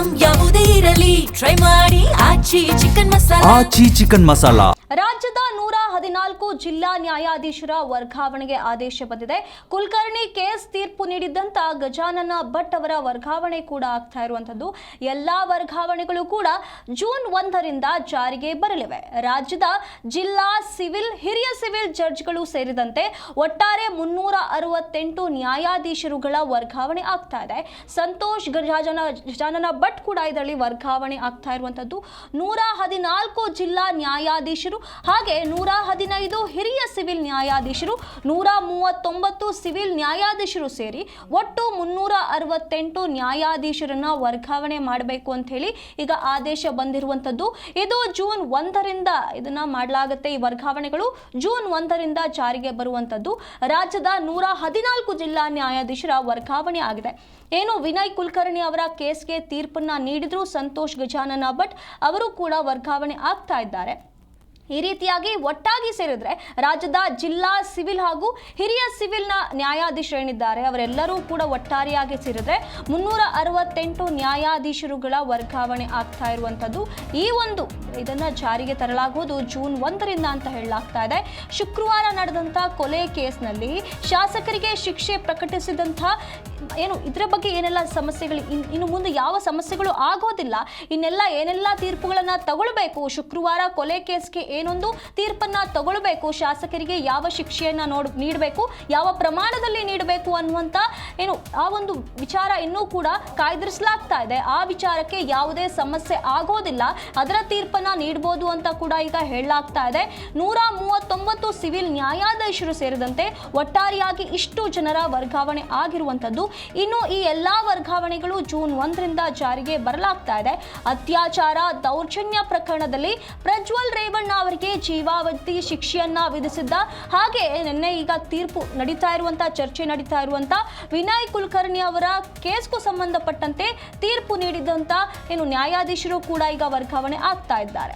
Item ಯಾವುದೇ ಇರಲಿ try ಮಾಡಿ ಆಚಿ ಚಿಕನ್ ಮಸಾಲಾ. ರಾಜ್ಯದ 114 ಜಿಲ್ಲಾ ನ್ಯಾಯಾಧೀಶರ ವರ್ಗಾವಣೆಗೆ ಆದೇಶ ಬಂದಿದೆ. ಕುಲಕರ್ಣಿ ಕೇಸ್ ತೀರ್ಪು ನೀಡಿದ್ದಂತ ಗಜಾನನ ಭಟ್ ಅವರ ವರ್ಗಾವಣೆ ಕೂಡ ಆಗ್ತಾ ಇರುವಂತದ್ದು. ಎಲ್ಲಾ ವರ್ಗಾವಣೆಗಳು ಕೂಡ ಜೂನ್ 1ರಿಂದ ಜಾರಿಗೆ ಬರಲಿವೆ. ರಾಜ್ಯದ ಜಿಲ್ಲಾ ಸಿವಿಲ್, ಹಿರಿಯ ಸಿವಿಲ್ ಜಡ್ಜ್ಗಳು ಸೇರಿದಂತೆ ಒಟ್ಟಾರೆ 368 ನ್ಯಾಯಾಧೀಶರುಗಳ ವರ್ಗಾವಣೆ ಆಗ್ತಾ ಇದೆ. ಸಂತೋಷ್ ಗಜಾನನ ಭಟ್ ಕೂಡ ಇದರಲ್ಲಿ ವರ್ಗಾವಣೆ ಆಗ್ತಾ ಇರುವಂತದ್ದು. 114 ಜಿಲ್ಲಾ ನ್ಯಾಯಾಧೀಶರು ಹಾಗೆ 115 ಹಿರಿಯ ಸಿವಿಲ್ ನ್ಯಾಯಾಧೀಶರು, 139 ಸಿವಿಲ್ ನ್ಯಾಯಾಧೀಶರು ಸೇರಿ ಒಟ್ಟು 368 ನ್ಯಾಯಾಧೀಶರನ್ನ ವರ್ಗಾವಣೆ ಮಾಡಬೇಕು ಅಂತ ಹೇಳಿ ಈಗ ಆದೇಶ ಬಂದಿರುವಂತದ್ದು. ಇದು ಜೂನ್ 1ರಿಂದ ಇದನ್ನ ಮಾಡಲಾಗುತ್ತೆ. ಈ ವರ್ಗಾವಣೆಗಳು ಜೂನ್ 1ರಿಂದ ಜಾರಿಗೆ ಬರುವಂತದ್ದು. ರಾಜ್ಯದ 114 ಜಿಲ್ಲಾ ನ್ಯಾಯಾಧೀಶರ ವರ್ಗಾವಣೆ ಆಗಿದೆ. ಏನು ವಿನಯ್ ಕುಲಕರ್ಣಿ ಅವರ ಕೇಸ್ಗೆ ತೀರ್ಪನ್ನ ನೀಡಿದ್ರು ಸಂತೋಷ್ ಗಜಾನನ ಭಟ್ ಅವರು ಕೂಡ ವರ್ಗಾವಣೆ ಆಗ್ತಾ ಇದ್ದಾರೆ. ಈ ರೀತಿಯಾಗಿ ಒಟ್ಟಾಗಿ ಸೇರಿದ್ರೆ ರಾಜ್ಯದ ಜಿಲ್ಲಾ ಸಿವಿಲ್ ಹಾಗೂ ಹಿರಿಯ ಸಿವಿಲ್ನ ನ್ಯಾಯಾಧೀಶರು ಏನಿದ್ದಾರೆ ಅವರೆಲ್ಲರೂ ಕೂಡ ಒಟ್ಟಾರೆಯಾಗಿ ಸೇರಿದ್ರೆ 368 ನ್ಯಾಯಾಧೀಶರುಗಳ ವರ್ಗಾವಣೆ ಆಗ್ತಾ ಇರುವಂತದ್ದು. ಈ ಒಂದು ಇದನ್ನ ಜಾರಿಗೆ ತರಲಾಗುವುದು ಜೂನ್ 1ರಿಂದ ಅಂತ ಹೇಳಲಾಗ್ತಾ ಇದೆ. ಶುಕ್ರವಾರ ನಡೆದಂತ ಕೊಲೆ ಕೇಸ್ನಲ್ಲಿ ಶಾಸಕರಿಗೆ ಶಿಕ್ಷೆ ಪ್ರಕಟಿಸಿದಂತ ಇದರ ಬಗ್ಗೆ ಏನೆಲ್ಲ ಸಮಸ್ಯೆಗಳು, ಇನ್ನು ಮುಂದೆ ಯಾವ ಸಮಸ್ಯೆಗಳು ಆಗೋದಿಲ್ಲ, ಇನ್ನೆಲ್ಲ ಏನೆಲ್ಲ ತೀರ್ಪುಗಳನ್ನ ತಗೊಳ್ಬೇಕು, ಶುಕ್ರವಾರ ಕೊಲೆ ಕೇಸ್ಗೆ ಏನೊಂದು ತೀರ್ಪನ್ನ ತಗೊಳ್ಬೇಕು, ಶಾಸಕರಿಗೆ ಯಾವ ಶಿಕ್ಷೆಯನ್ನ ನೀಡಬೇಕು, ಯಾವ ಪ್ರಮಾಣದಲ್ಲಿ ನೀಡಬೇಕು ಅನ್ನುವಂತ ಆ ಒಂದು ವಿಚಾರ ಇನ್ನೂ ಕೂಡ ಕಾಯ್ದಿರಿಸಲಾಗ್ತಾ ಇದೆ. ಆ ವಿಚಾರಕ್ಕೆ ಯಾವುದೇ ಸಮಸ್ಯೆ ಆಗೋದಿಲ್ಲ, ಅದರ ತೀರ್ಪನ್ನ ನೀಡಬಹುದು ಅಂತ ಕೂಡ ಈಗ ಹೇಳಲಾಗ್ತಾ ಇದೆ. 139 ಸಿವಿಲ್ ನ್ಯಾಯಾಧೀಶರು ಸೇರಿದಂತೆ ಒಟ್ಟಾರೆಯಾಗಿ ಇಷ್ಟು ಜನರ ವರ್ಗಾವಣೆ ಆಗಿರುವಂತದ್ದು. ಇನ್ನು ಈ ಎಲ್ಲಾ ವರ್ಗಾವಣೆಗಳು ಜೂನ್ 1ರಿಂದ ಜಾರಿಗೆ ಬರಲಾಗ್ತಾ ಇದೆ. ಅತ್ಯಾಚಾರ ದೌರ್ಜನ್ಯ ಪ್ರಕರಣದಲ್ಲಿ ಪ್ರಜ್ವಲ್ ರೇವಣ್ಣ ಅವರಿಗೆ ಜೀವಾವಧಿ ಶಿಕ್ಷೆಯನ್ನ ವಿಧಿಸಿದ್ದ ಹಾಗೆ ನಿನ್ನೆ ಈಗ ತೀರ್ಪು ಚರ್ಚೆ ನಡೀತಾ ಇರುವಂತ ವಿನಯ್ ಕುಲಕರ್ಣಿ ಅವರ ಕೇಸ್ಗೂ ಸಂಬಂಧಪಟ್ಟಂತೆ ತೀರ್ಪು ನೀಡಿದಂತ ನ್ಯಾಯಾಧೀಶರು ಕೂಡ ಈಗ ವರ್ಗಾವಣೆ ಆಗ್ತಾ ಇದ್ದಾರೆ.